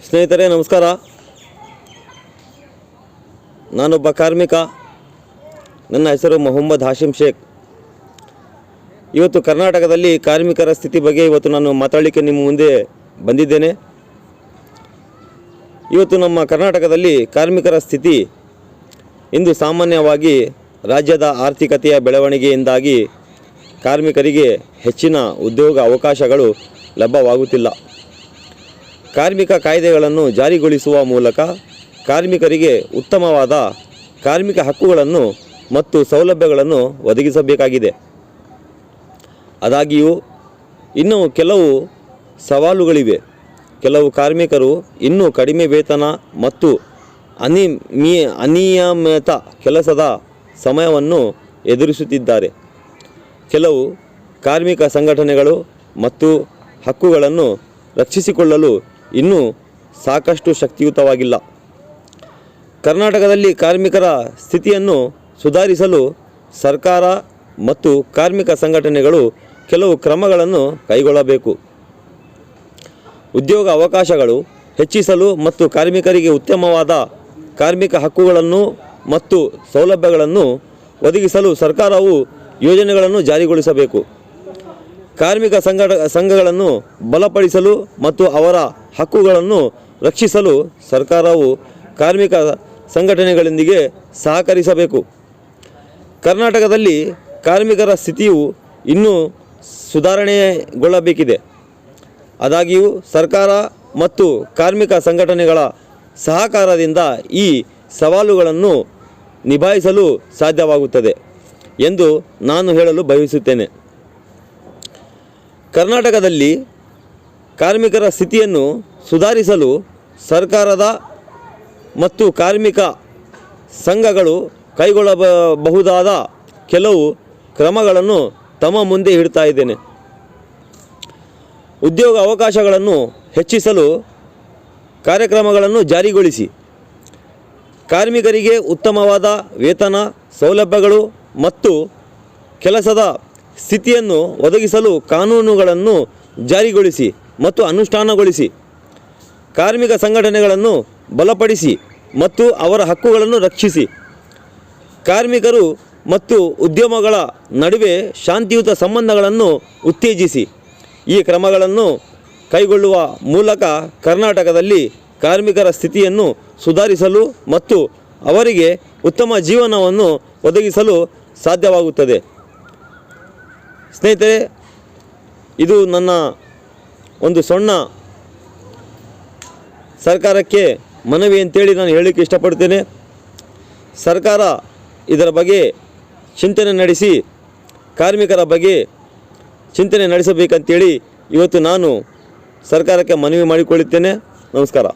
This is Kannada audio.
ಸ್ನೇಹಿತರೆ ನಮಸ್ಕಾರ. ನಾನೊಬ್ಬ ಕಾರ್ಮಿಕ. ನನ್ನ ಹೆಸರು ಮೊಹಮ್ಮದ್ ಹಾಶಿಮ್ ಶೇಖ್. ಇವತ್ತು ಕರ್ನಾಟಕದಲ್ಲಿ ಕಾರ್ಮಿಕರ ಸ್ಥಿತಿ ಬಗ್ಗೆ ನಾನು ಮಾತಾಡಲಿಕ್ಕೆ ನಿಮ್ಮ ಮುಂದೆ ಬಂದಿದ್ದೇನೆ. ಇವತ್ತು ನಮ್ಮ ಕರ್ನಾಟಕದಲ್ಲಿ ಕಾರ್ಮಿಕರ ಸ್ಥಿತಿ ಇಂದು ಸಾಮಾನ್ಯವಾಗಿ ರಾಜ್ಯದ ಆರ್ಥಿಕತೆಯ ಬೆಳವಣಿಗೆಯಿಂದಾಗಿ ಕಾರ್ಮಿಕರಿಗೆ ಹೆಚ್ಚಿನ ಉದ್ಯೋಗ ಅವಕಾಶಗಳು ಲಭ್ಯವಾಗುತ್ತಿಲ್ಲ. ಕಾರ್ಮಿಕ ಕಾಯ್ದೆಗಳನ್ನು ಜಾರಿಗೊಳಿಸುವ ಮೂಲಕ ಕಾರ್ಮಿಕರಿಗೆ ಉತ್ತಮವಾದ ಕಾರ್ಮಿಕ ಹಕ್ಕುಗಳನ್ನು ಮತ್ತು ಸೌಲಭ್ಯಗಳನ್ನು ಒದಗಿಸಬೇಕಾಗಿದೆ. ಆದಾಗ್ಯೂ ಇನ್ನೂ ಕೆಲವು ಸವಾಲುಗಳಿವೆ. ಕೆಲವು ಕಾರ್ಮಿಕರು ಇನ್ನೂ ಕಡಿಮೆ ವೇತನ ಮತ್ತು ಅನಿಯಮಿತ ಕೆಲಸದ ಸಮಯವನ್ನು ಎದುರಿಸುತ್ತಿದ್ದಾರೆ. ಕೆಲವು ಕಾರ್ಮಿಕ ಸಂಘಟನೆಗಳು ಮತ್ತು ಹಕ್ಕುಗಳನ್ನು ರಕ್ಷಿಸಿಕೊಳ್ಳಲು ಇನ್ನೂ ಸಾಕಷ್ಟು ಶಕ್ತಿಯುತವಾಗಿಲ್ಲ. ಕರ್ನಾಟಕದಲ್ಲಿ ಕಾರ್ಮಿಕರ ಸ್ಥಿತಿಯನ್ನು ಸುಧಾರಿಸಲು ಸರ್ಕಾರ ಮತ್ತು ಕಾರ್ಮಿಕ ಸಂಘಟನೆಗಳು ಕೆಲವು ಕ್ರಮಗಳನ್ನು ಕೈಗೊಳ್ಳಬೇಕು. ಉದ್ಯೋಗ ಅವಕಾಶಗಳು ಹೆಚ್ಚಿಸಲು ಮತ್ತು ಕಾರ್ಮಿಕರಿಗೆ ಉತ್ತಮವಾದ ಕಾರ್ಮಿಕ ಹಕ್ಕುಗಳನ್ನು ಮತ್ತು ಸೌಲಭ್ಯಗಳನ್ನು ಒದಗಿಸಲು ಸರ್ಕಾರವು ಯೋಜನೆಗಳನ್ನು ಜಾರಿಗೊಳಿಸಬೇಕು. ಕಾರ್ಮಿಕ ಸಂಘಗಳನ್ನು ಬಲಪಡಿಸಲು ಮತ್ತು ಅವರ ಹಕ್ಕುಗಳನ್ನು ರಕ್ಷಿಸಲು ಸರ್ಕಾರವು ಕಾರ್ಮಿಕ ಸಂಘಟನೆಗಳೊಂದಿಗೆ ಸಹಕರಿಸಬೇಕು. ಕರ್ನಾಟಕದಲ್ಲಿ ಕಾರ್ಮಿಕರ ಸ್ಥಿತಿಯು ಇನ್ನೂ ಸುಧಾರಣೆಗೊಳ್ಳಬೇಕಿದೆ. ಆದಾಗ್ಯೂ ಸರ್ಕಾರ ಮತ್ತು ಕಾರ್ಮಿಕ ಸಂಘಟನೆಗಳ ಸಹಕಾರದಿಂದ ಈ ಸವಾಲುಗಳನ್ನು ನಿಭಾಯಿಸಲು ಸಾಧ್ಯವಾಗುತ್ತದೆ ಎಂದು ನಾನು ಹೇಳಲು ಬಯಸುತ್ತೇನೆ. ಕರ್ನಾಟಕದಲ್ಲಿ ಕಾರ್ಮಿಕರ ಸ್ಥಿತಿಯನ್ನು ಸುಧಾರಿಸಲು ಸರ್ಕಾರದ ಮತ್ತು ಕಾರ್ಮಿಕ ಸಂಘಗಳು ಕೈಗೊಳ್ಳಬಹುದಾದ ಕೆಲವು ಕ್ರಮಗಳನ್ನು ತಮ್ಮ ಮುಂದೆ ಇಡ್ತಾ ಇದ್ದೇನೆ. ಉದ್ಯೋಗ ಅವಕಾಶಗಳನ್ನು ಹೆಚ್ಚಿಸಲು ಕಾರ್ಯಕ್ರಮಗಳನ್ನು ಜಾರಿಗೊಳಿಸಿ. ಕಾರ್ಮಿಕರಿಗೆ ಉತ್ತಮವಾದ ವೇತನ, ಸೌಲಭ್ಯಗಳು ಮತ್ತು ಕೆಲಸದ ಸ್ಥಿತಿಯನ್ನು ಒದಗಿಸಲು ಕಾನೂನುಗಳನ್ನು ಜಾರಿಗೊಳಿಸಿ ಮತ್ತು ಅನುಷ್ಠಾನಗೊಳಿಸಿ. ಕಾರ್ಮಿಕ ಸಂಘಟನೆಗಳನ್ನು ಬಲಪಡಿಸಿ ಮತ್ತು ಅವರ ಹಕ್ಕುಗಳನ್ನು ರಕ್ಷಿಸಿ. ಕಾರ್ಮಿಕರು ಮತ್ತು ಉದ್ಯಮಗಳ ನಡುವೆ ಶಾಂತಿಯುತ ಸಂಬಂಧಗಳನ್ನು ಉತ್ತೇಜಿಸಿ. ಈ ಕ್ರಮಗಳನ್ನು ಕೈಗೊಳ್ಳುವ ಮೂಲಕ ಕರ್ನಾಟಕದಲ್ಲಿ ಕಾರ್ಮಿಕರ ಸ್ಥಿತಿಯನ್ನು ಸುಧಾರಿಸಲು ಮತ್ತು ಅವರಿಗೆ ಉತ್ತಮ ಜೀವನವನ್ನು ಒದಗಿಸಲು ಸಾಧ್ಯವಾಗುತ್ತದೆ. ಸ್ನೇಹಿತರೆ, ಇದು ನನ್ನ ಒಂದು ಸಣ್ಣ ಸರ್ಕಾರಕ್ಕೆ ಮನವಿ ಅಂತೇಳಿ ನಾನು ಹೇಳಲಿಕ್ಕೆ ಇಷ್ಟಪಡ್ತೇನೆ. ಸರ್ಕಾರ ಇದರ ಬಗ್ಗೆ ಚಿಂತನೆ ನಡೆಸಿ ಕಾರ್ಮಿಕರ ಬಗ್ಗೆ ಚಿಂತನೆ ನಡೆಸಬೇಕಂತೇಳಿ ಇವತ್ತು ನಾನು ಸರ್ಕಾರಕ್ಕೆ ಮನವಿ ಮಾಡಿಕೊಳ್ಳುತ್ತೇನೆ. ನಮಸ್ಕಾರ.